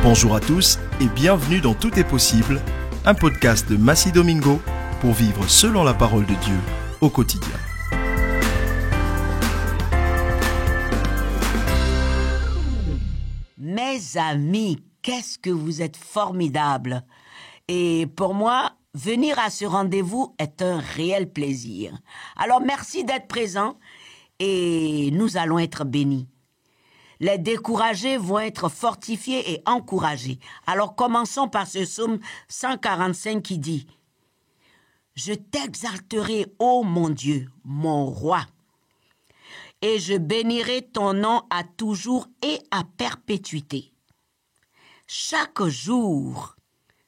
Bonjour à tous et bienvenue dans Tout est possible, un podcast de Massi Domingo pour vivre selon la parole de Dieu au quotidien. Mes amis, qu'est-ce que vous êtes formidables! Et pour moi, venir à ce rendez-vous est un réel plaisir. Alors merci d'être présents et nous allons être bénis. Les découragés vont être fortifiés et encouragés. Alors commençons par ce psaume 145 qui dit « Je t'exalterai, ô mon Dieu, mon roi, et je bénirai ton nom à toujours et à perpétuité. Chaque jour,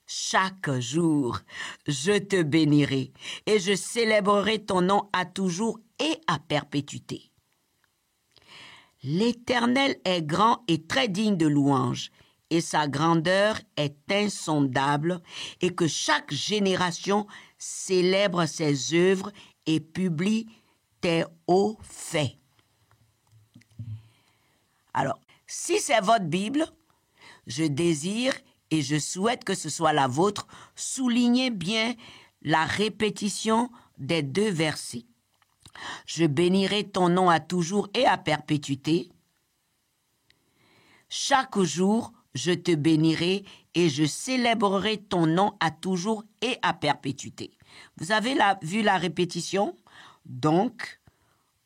je te bénirai et je célébrerai ton nom à toujours et à perpétuité. L'Éternel est grand et très digne de louange, et sa grandeur est insondable, et que chaque génération célèbre ses œuvres et publie tes hauts faits. » Alors, si c'est votre Bible, je désire et je souhaite que ce soit la vôtre, soulignez bien la répétition des deux versets. Je bénirai ton nom à toujours et à perpétuité. Chaque jour, je te bénirai et je célébrerai ton nom à toujours et à perpétuité. Vous avez vu la répétition? Donc,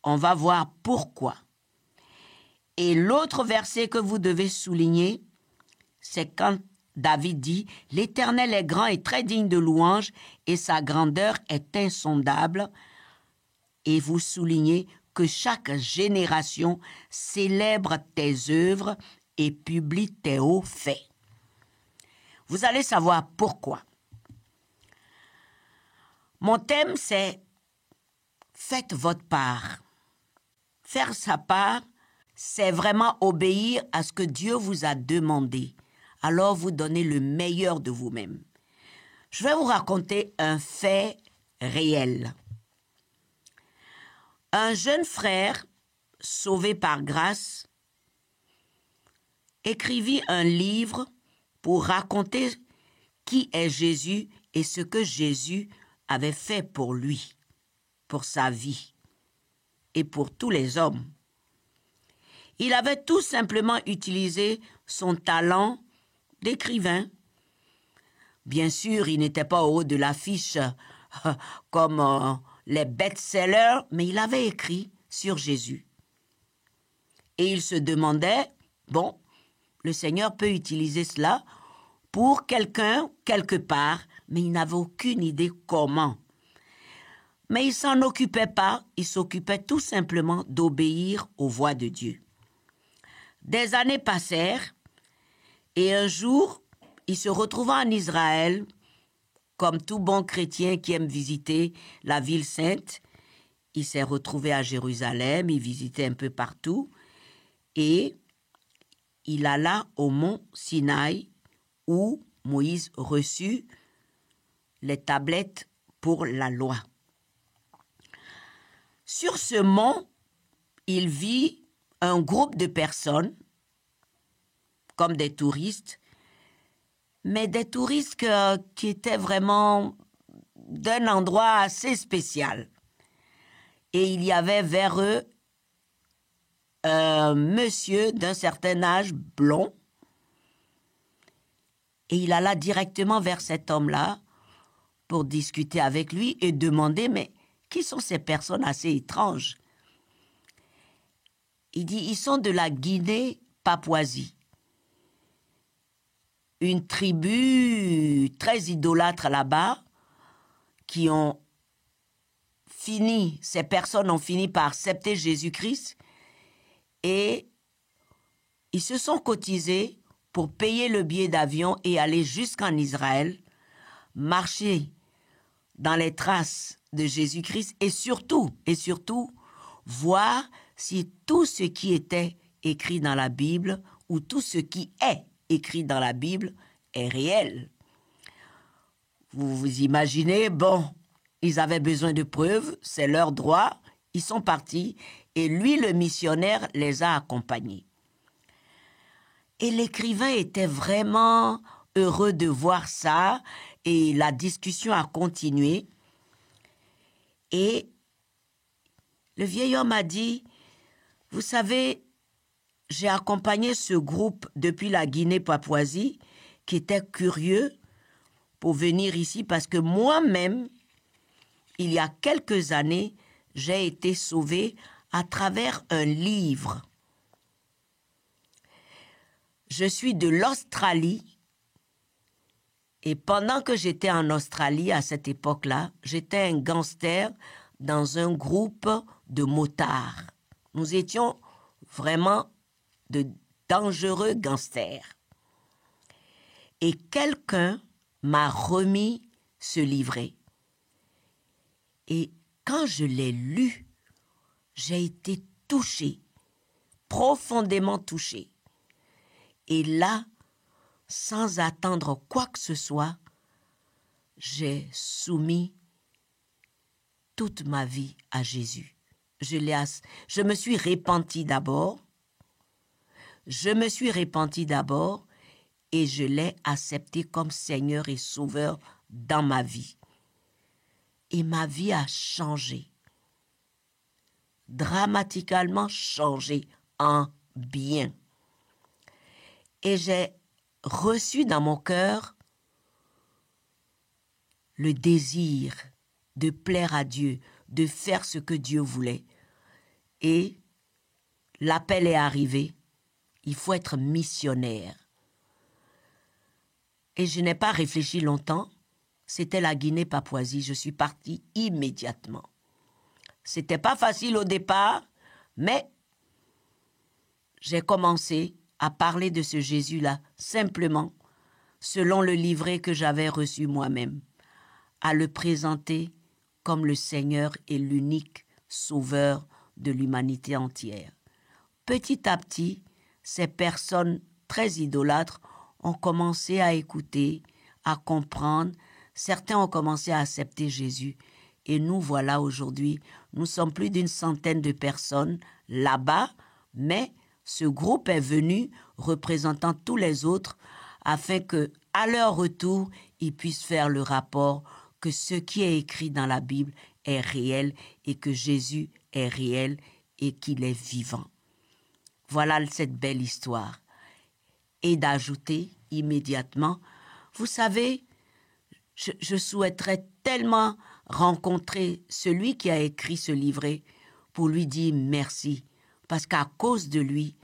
on va voir pourquoi. Et l'autre verset que vous devez souligner, c'est quand David dit « L'Éternel est grand et très digne de louange et sa grandeur est insondable. » Et vous soulignez que chaque génération célèbre tes œuvres et publie tes hauts faits. Vous allez savoir pourquoi. Mon thème, c'est « Faites votre part ». Faire sa part, c'est vraiment obéir à ce que Dieu vous a demandé. Alors vous donnez le meilleur de vous-même. Je vais vous raconter un fait réel. Un jeune frère, sauvé par grâce, écrivit un livre pour raconter qui est Jésus et ce que Jésus avait fait pour lui, pour sa vie et pour tous les hommes. Il avait tout simplement utilisé son talent d'écrivain. Bien sûr, il n'était pas au haut de l'affiche comme les best-sellers, mais il avait écrit sur Jésus. Et il se demandait, bon, le Seigneur peut utiliser cela pour quelqu'un, quelque part, mais il n'avait aucune idée comment. Mais il ne s'en occupait pas, il s'occupait tout simplement d'obéir aux voix de Dieu. Des années passèrent, et un jour, il se retrouva en Israël, comme tout bon chrétien qui aime visiter la ville sainte. Il s'est retrouvé à Jérusalem, il visitait un peu partout, et il alla au mont Sinaï, où Moïse reçut les tablettes pour la loi. Sur ce mont, il vit un groupe de personnes, comme des touristes, mais des touristes qui étaient vraiment d'un endroit assez spécial. Et il y avait vers eux un monsieur d'un certain âge, blond, et il alla directement vers cet homme-là pour discuter avec lui et demander, mais qui sont ces personnes assez étranges? Il dit, ils sont de la Guinée-Papouasie. Une tribu très idolâtre là-bas, ces personnes ont fini par accepter Jésus-Christ et ils se sont cotisés pour payer le billet d'avion et aller jusqu'en Israël, marcher dans les traces de Jésus-Christ et surtout, voir si tout ce qui était écrit dans la Bible ou tout ce qui est écrit dans la Bible est réel. Vous vous imaginez, bon, ils avaient besoin de preuves, c'est leur droit, ils sont partis et lui, le missionnaire, les a accompagnés. Et l'écrivain était vraiment heureux de voir ça et la discussion a continué. Et le vieil homme a dit, vous savez, j'ai accompagné ce groupe depuis la Guinée-Papouasie qui était curieux pour venir ici parce que moi-même, il y a quelques années, j'ai été sauvé à travers un livre. Je suis de l'Australie et pendant que j'étais en Australie à cette époque-là, j'étais un gangster dans un groupe de motards. Nous étions vraiment de dangereux gangsters. Et quelqu'un m'a remis ce livret. Et quand je l'ai lu, j'ai été touchée, profondément touchée. Et là, sans attendre quoi que ce soit, j'ai soumis toute ma vie à Jésus. Je me suis repentie d'abord. Et je l'ai accepté comme Seigneur et Sauveur dans ma vie. Et ma vie a changé. Dramatiquement changé en bien. Et j'ai reçu dans mon cœur le désir de plaire à Dieu, de faire ce que Dieu voulait. Et l'appel est arrivé. Il faut être missionnaire. Et je n'ai pas réfléchi longtemps. C'était la Guinée-Papouasie. Je suis partie immédiatement. C'était pas facile au départ, mais j'ai commencé à parler de ce Jésus-là, simplement, selon le livret que j'avais reçu moi-même, à le présenter comme le Seigneur et l'unique Sauveur de l'humanité entière. Petit à petit, ces personnes très idolâtres ont commencé à écouter, à comprendre. Certains ont commencé à accepter Jésus. Et nous voilà aujourd'hui, nous sommes plus d'une centaine de personnes là-bas, mais ce groupe est venu représentant tous les autres afin que, à leur retour, ils puissent faire le rapport que ce qui est écrit dans la Bible est réel et que Jésus est réel et qu'il est vivant. Voilà cette belle histoire. Et d'ajouter immédiatement, vous savez, je souhaiterais tellement rencontrer celui qui a écrit ce livret pour lui dire merci. Parce qu'à cause de lui,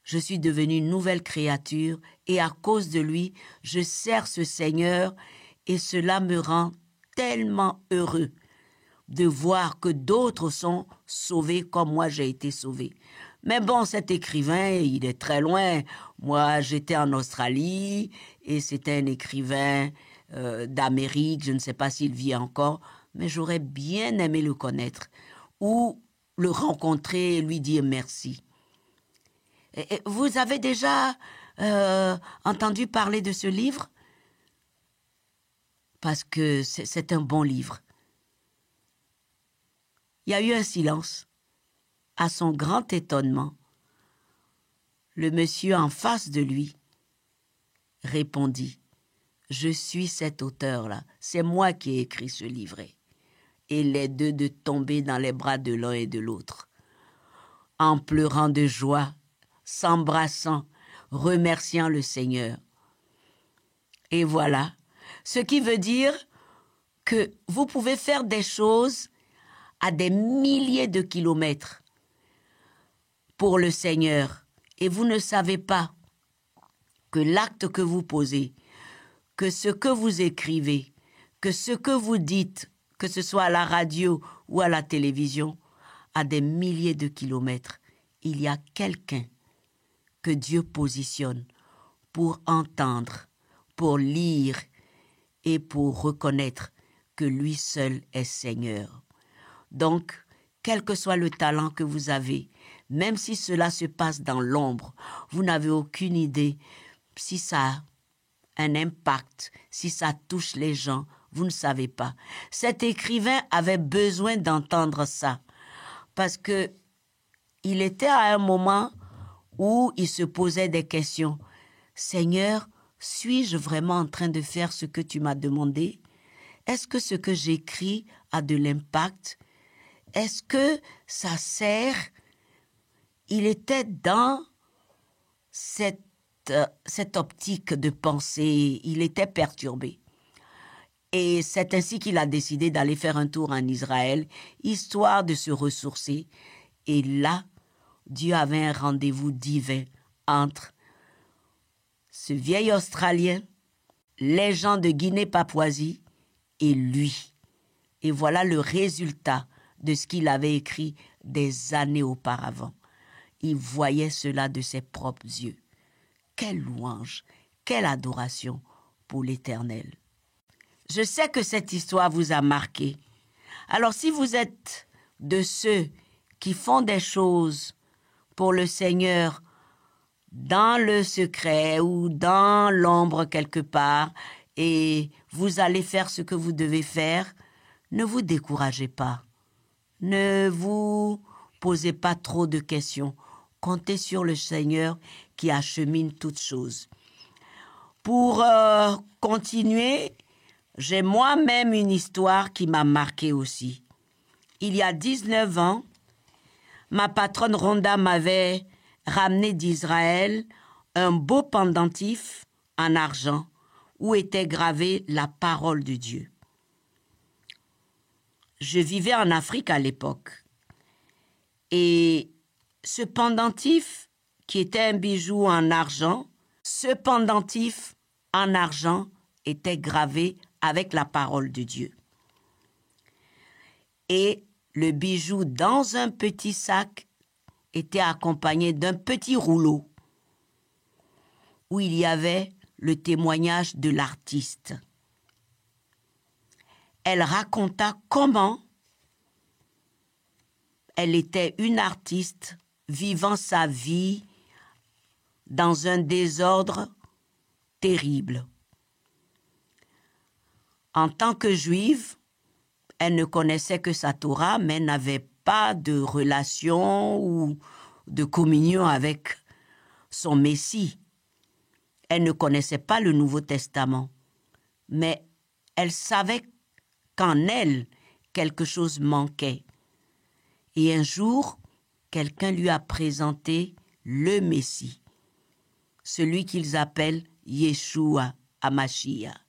je suis devenue une nouvelle créature et à cause de lui, je sers ce Seigneur et cela me rend tellement heureux de voir que d'autres sont sauvés comme moi j'ai été sauvé. Mais bon, cet écrivain, il est très loin. Moi, j'étais en Australie et c'était un écrivain d'Amérique. Je ne sais pas s'il vit encore, mais j'aurais bien aimé le connaître ou le rencontrer et lui dire merci. Et vous avez déjà entendu parler de ce livre? Parce que c'est un bon livre. Il y a eu un silence. À son grand étonnement, le monsieur en face de lui répondit « Je suis cet auteur-là, c'est moi qui ai écrit ce livret. » Et les deux de tomber dans les bras de l'un et de l'autre, en pleurant de joie, s'embrassant, remerciant le Seigneur. Et voilà, ce qui veut dire que vous pouvez faire des choses à des milliers de kilomètres pour le Seigneur. Et vous ne savez pas que l'acte que vous posez, que ce que vous écrivez, que ce que vous dites, que ce soit à la radio ou à la télévision, à des milliers de kilomètres, il y a quelqu'un que Dieu positionne pour entendre, pour lire et pour reconnaître que lui seul est Seigneur. Donc, quel que soit le talent que vous avez, même si cela se passe dans l'ombre, vous n'avez aucune idée si ça a un impact, si ça touche les gens, vous ne savez pas. Cet écrivain avait besoin d'entendre ça parce que il était à un moment où il se posait des questions. Seigneur, suis-je vraiment en train de faire ce que tu m'as demandé? Est-ce que ce que j'écris a de l'impact? Est-ce que ça sert? Il était dans cette optique de pensée. Il était perturbé. Et c'est ainsi qu'il a décidé d'aller faire un tour en Israël, histoire de se ressourcer. Et là, Dieu avait un rendez-vous divin entre ce vieil Australien, les gens de Guinée-Papouasie et lui. Et voilà le résultat de ce qu'il avait écrit des années auparavant. Il voyait cela de ses propres yeux. Quelle louange, quelle adoration pour l'Éternel. Je sais que cette histoire vous a marqué. Alors si vous êtes de ceux qui font des choses pour le Seigneur dans le secret ou dans l'ombre quelque part, et vous allez faire ce que vous devez faire, ne vous découragez pas. Ne vous posez pas trop de questions. Comptez sur le Seigneur qui achemine toutes choses. Pour continuer, j'ai moi-même une histoire qui m'a marquée aussi. Il y a 19 ans, ma patronne Rhonda m'avait ramené d'Israël un beau pendentif en argent où était gravée la parole de Dieu. Je vivais en Afrique à l'époque. Et ce pendentif, qui était un bijou en argent, ce pendentif en argent était gravé avec la parole de Dieu. Et le bijou dans un petit sac était accompagné d'un petit rouleau où il y avait le témoignage de l'artiste. Elle raconta comment elle était une artiste vivant sa vie dans un désordre terrible. En tant que juive, elle ne connaissait que sa Torah, mais n'avait pas de relation ou de communion avec son Messie. Elle ne connaissait pas le Nouveau Testament, mais elle savait qu'en elle, quelque chose manquait. Et un jour, quelqu'un lui a présenté le Messie, celui qu'ils appellent Yeshua HaMashiach.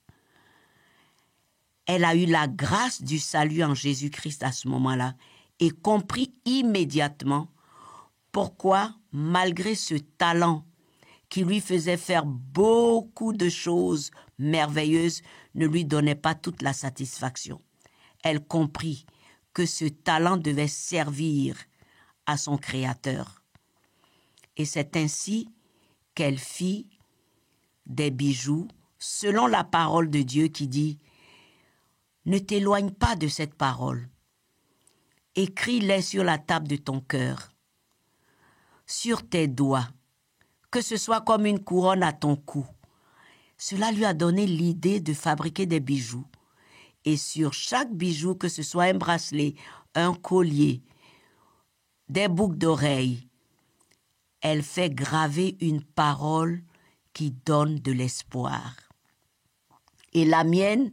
Elle a eu la grâce du salut en Jésus-Christ à ce moment-là et compris immédiatement pourquoi, malgré ce talent qui lui faisait faire beaucoup de choses merveilleuses, ne lui donnait pas toute la satisfaction. Elle comprit que ce talent devait servir à son Créateur. Et c'est ainsi qu'elle fit des bijoux selon la parole de Dieu qui dit « Ne t'éloigne pas de cette parole. Écris-les sur la table de ton cœur, sur tes doigts, que ce soit comme une couronne à ton cou. » Cela lui a donné l'idée de fabriquer des bijoux. Et sur chaque bijou, que ce soit un bracelet, un collier, des boucles d'oreilles, elle fait graver une parole qui donne de l'espoir. Et la mienne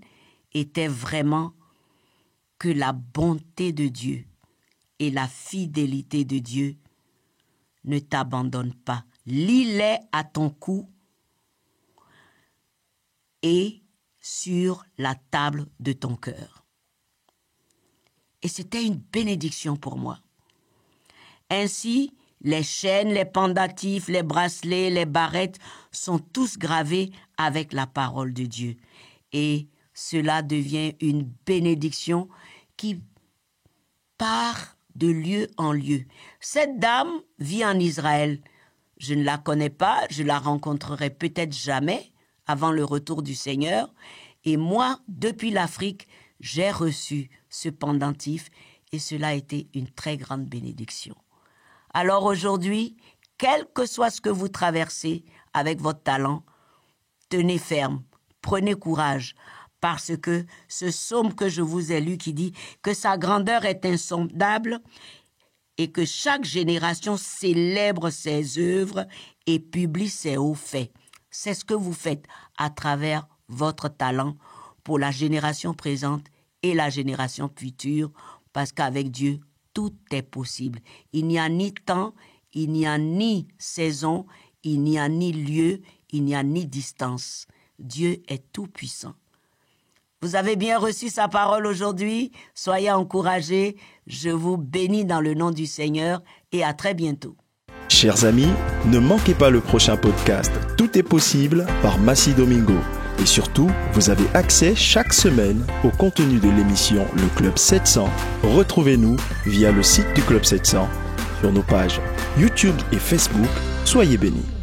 était vraiment que la bonté de Dieu et la fidélité de Dieu ne t'abandonnent pas. Lis-les à ton cou et sur la table de ton cœur. Et c'était une bénédiction pour moi. Ainsi, les chaînes, les pendentifs, les bracelets, les barrettes sont tous gravés avec la parole de Dieu. Et cela devient une bénédiction qui part de lieu en lieu. Cette dame vit en Israël. Je ne la connais pas, je la rencontrerai peut-être jamais avant le retour du Seigneur. Et moi, depuis l'Afrique, j'ai reçu ce pendentif et cela a été une très grande bénédiction. Alors aujourd'hui, quel que soit ce que vous traversez avec votre talent, tenez ferme, prenez courage, parce que ce psaume que je vous ai lu qui dit que sa grandeur est insondable et que chaque génération célèbre ses œuvres et publie ses hauts faits. C'est ce que vous faites à travers votre talent pour la génération présente et la génération future, parce qu'avec Dieu, tout est possible. Il n'y a ni temps, il n'y a ni saison, il n'y a ni lieu, il n'y a ni distance. Dieu est tout-puissant. Vous avez bien reçu sa parole aujourd'hui. Soyez encouragés. Je vous bénis dans le nom du Seigneur et à très bientôt. Chers amis, ne manquez pas le prochain podcast « Tout est possible » par Massi Domingo. Et surtout, vous avez accès chaque semaine au contenu de l'émission Le Club 700. Retrouvez-nous via le site du Club 700, sur nos pages YouTube et Facebook. Soyez bénis.